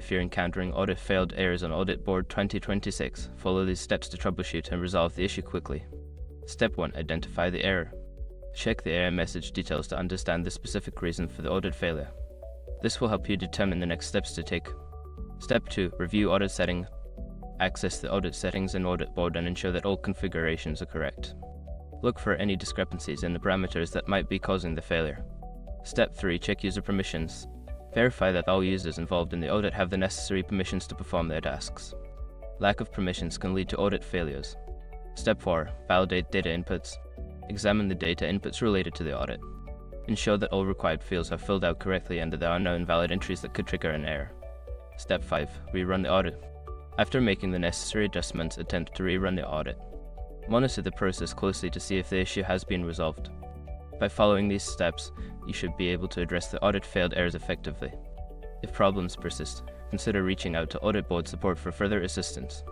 If you're encountering audit failed errors on AuditBoard 2026, follow these steps to troubleshoot and resolve the issue quickly. Step 1. Identify the error. Check the error message details to understand the specific reason for the audit failure. This will help you determine the next steps to take. Step 2. Review audit settings. Access the audit settings in AuditBoard and ensure that all configurations are correct. Look for any discrepancies in the parameters that might be causing the failure. Step 3. Check user permissions. Verify that all users involved in the audit have the necessary permissions to perform their tasks. Lack of permissions can lead to audit failures. Step 4. Validate data inputs. Examine the data inputs related to the audit. Ensure that all required fields are filled out correctly and that there are no invalid entries that could trigger an error. Step 5. Rerun the audit. After making the necessary adjustments, attempt to rerun the audit. Monitor the process closely to see if the issue has been resolved. By following these steps, you should be able to address the audit failed errors effectively. If problems persist, consider reaching out to AuditBoard support for further assistance.